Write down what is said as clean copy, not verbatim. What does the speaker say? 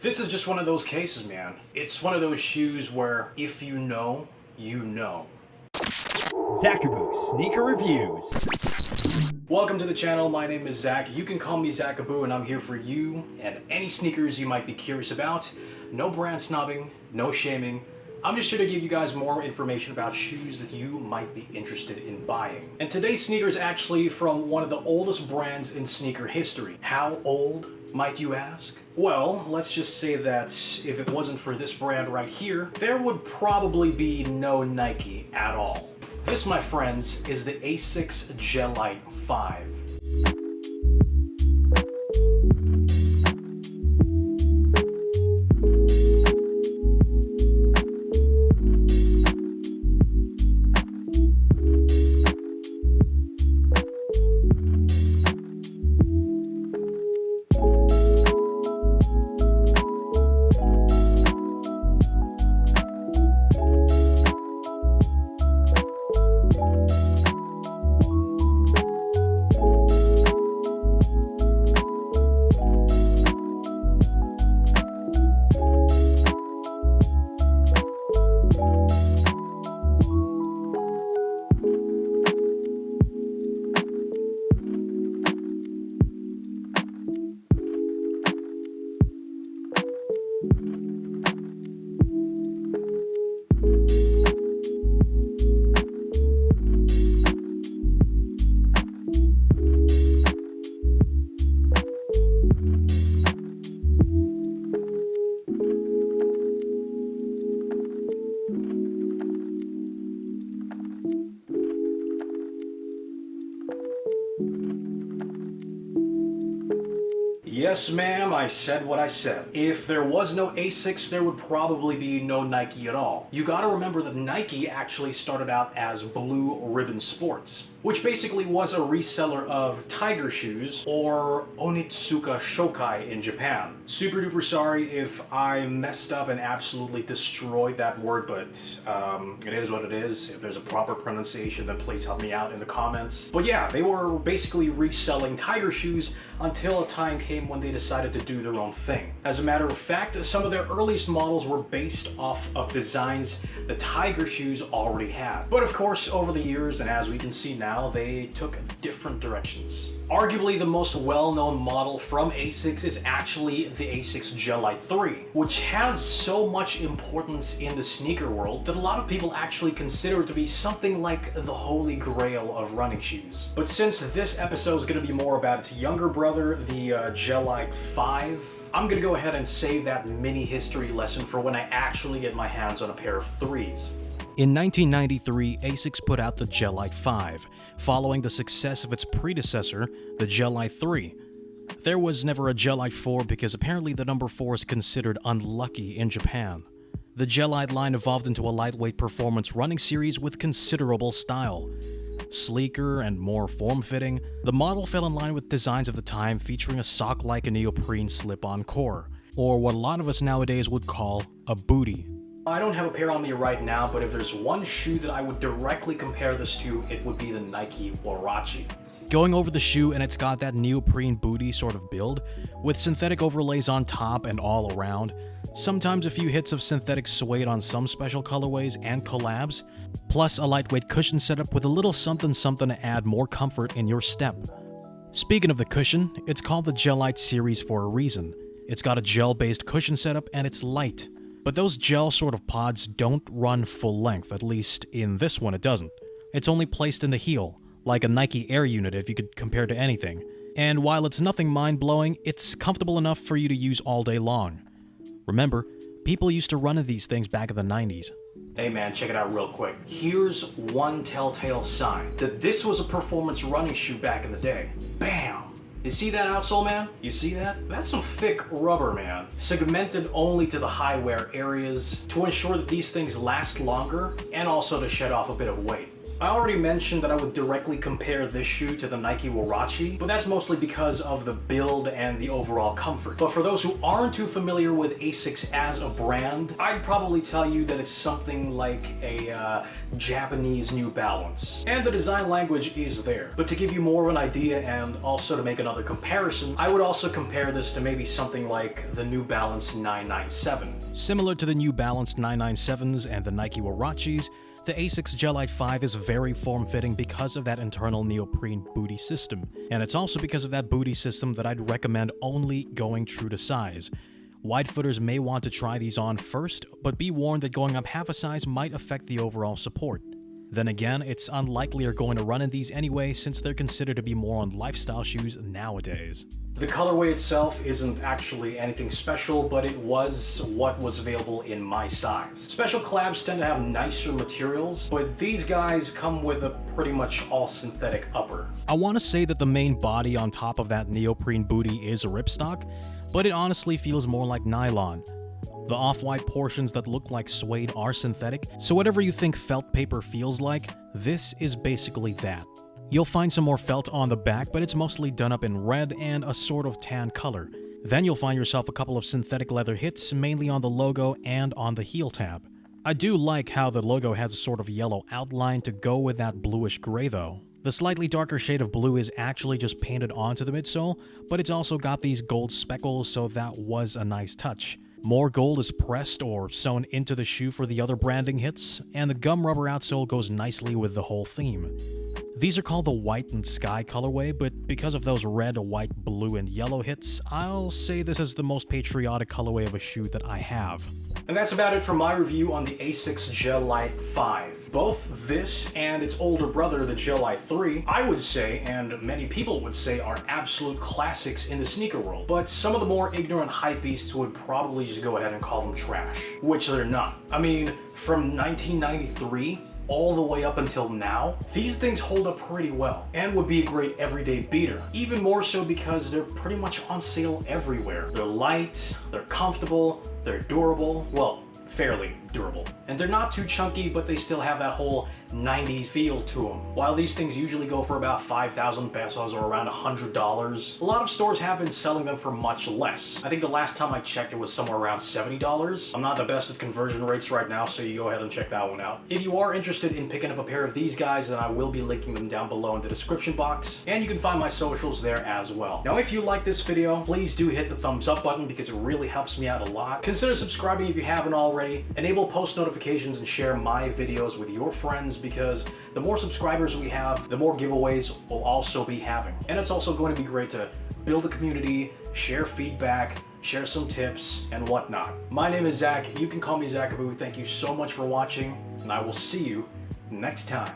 This is just one of those cases, man. It's one of those shoes where if you know, you know. Zachaboo Sneaker Reviews. Welcome to the channel. My name is Zach. You can call me Zachaboo, and I'm here for you and any sneakers you might be curious about. No brand snobbing, no shaming. I'm just here to give you guys more information about shoes that you might be interested in buying. And today's sneaker is actually from one of the oldest brands in sneaker history. How old, might you ask? Well, let's just say that if it wasn't for this brand right here, there would probably be no Nike at all. This, my friends, is the Asics Gel Lyte 5. Yes, ma'am, I said what I said. If there was no Asics, there would probably be no Nike at all. You gotta remember that Nike actually started out as Blue Ribbon Sports, which basically was a reseller of Tiger shoes, or Onitsuka Shokai in Japan. Super duper sorry if I messed up and absolutely destroyed that word, but it is what it is. If there's a proper pronunciation, then please help me out in the comments. But yeah, they were basically reselling Tiger shoes until a time came when they decided to do their own thing. As a matter of fact, some of their earliest models were based off of designs the Tiger shoes already had. But of course, over the years, and as we can see now, they took different directions. Arguably the most well-known model from Asics is actually the Asics Gel Lyte 3, which has so much importance in the sneaker world that a lot of people actually consider it to be something like the holy grail of running shoes. But since this episode is going to be more about its younger brother, the Gel Lyte 5, I'm gonna go ahead and save that mini history lesson for when I actually get my hands on a pair of 3s. In 1993, Asics put out the Gel Lyte 5, following the success of its predecessor, the Gel Lyte 3. There was never a Gel Lyte 4 because apparently the number 4 is considered unlucky in Japan. The Gel Lyte line evolved into a lightweight performance running series with considerable style. Sleeker and more form-fitting, the model fell in line with designs of the time featuring a sock-like neoprene slip-on core, or what a lot of us nowadays would call a bootie. I don't have a pair on me right now, but if there's one shoe that I would directly compare this to, it would be the Nike Warachi. Going over the shoe, and it's got that neoprene bootie sort of build, with synthetic overlays on top and all around, sometimes a few hits of synthetic suede on some special colorways and collabs, plus a lightweight cushion setup with a little something to add more comfort in your step. Speaking of the cushion, it's called the Gel Lyte series for a reason. It's got a gel-based cushion setup and it's light. But those gel sort of pods don't run full length, at least in this one it doesn't. It's only placed in the heel, like a Nike Air unit if you could compare to anything. And while it's nothing mind-blowing, it's comfortable enough for you to use all day long. Remember, people used to run in these things back in the 90s. Hey man, check it out real quick. Here's one telltale sign that this was a performance running shoe back in the day. Bam! You see that outsole, man? You see that? That's some thick rubber, man. Segmented only to the high wear areas to ensure that these things last longer and also to shed off a bit of weight. I already mentioned that I would directly compare this shoe to the Nike Huarache, but that's mostly because of the build and the overall comfort. But for those who aren't too familiar with Asics as a brand, I'd probably tell you that it's something like a Japanese New Balance. And the design language is there. But to give you more of an idea and also to make another comparison, I would also compare this to maybe something like the New Balance 997. Similar to the New Balance 997s and the Nike Huaraches, the Asics Gel Lyte 5 is very form-fitting because of that internal neoprene booty system. And it's also because of that booty system that I'd recommend only going true to size. Wide-footers may want to try these on first, but be warned that going up half a size might affect the overall support. Then again, it's unlikely you're going to run in these anyway since they're considered to be more on lifestyle shoes nowadays. The colorway itself isn't actually anything special, but it was what was available in my size. Special collabs tend to have nicer materials, but these guys come with a pretty much all synthetic upper. I want to say that the main body on top of that neoprene booty is ripstock, but it honestly feels more like nylon. The off-white portions that look like suede are synthetic, so whatever you think felt paper feels like, this is basically that. You'll find some more felt on the back, but it's mostly done up in red and a sort of tan color. Then you'll find yourself a couple of synthetic leather hits, mainly on the logo and on the heel tab. I do like how the logo has a sort of yellow outline to go with that bluish gray though. The slightly darker shade of blue is actually just painted onto the midsole, but it's also got these gold speckles, so that was a nice touch. More gold is pressed or sewn into the shoe for the other branding hits, and the gum rubber outsole goes nicely with the whole theme. These are called the white and sky colorway, but because of those red, white, blue, and yellow hits, I'll say this is the most patriotic colorway of a shoe that I have. And that's about it for my review on the Asics Gel Lyte 5. Both this and its older brother, the Gel Lyte 3, I would say, and many people would say, are absolute classics in the sneaker world. But some of the more ignorant hypebeasts would probably just go ahead and call them trash, which they're not. I mean, from 1993 all the way up until now, these things hold up pretty well and would be a great everyday beater. Even more so because they're pretty much on sale everywhere. They're light, they're comfortable, they're durable, well, fairly durable. And they're not too chunky, but they still have that whole 90s feel to them. While these things usually go for about 5,000 pesos or around $100, a lot of stores have been selling them for much less. I think the last time I checked it was somewhere around $70. I'm not the best at conversion rates right now, so you go ahead and check that one out. If you are interested in picking up a pair of these guys, then I will be linking them down below in the description box, and you can find my socials there as well. Now, if you like this video, please do hit the thumbs up button because it really helps me out a lot. Consider subscribing if you haven't already. Enable post notifications and share my videos with your friends, because the more subscribers we have, the more giveaways we'll also be having. And it's also going to be great to build a community, share feedback, share some tips, and whatnot. My name is Zach. You can call me Zachaboo. Thank you so much for watching, and I will see you next time.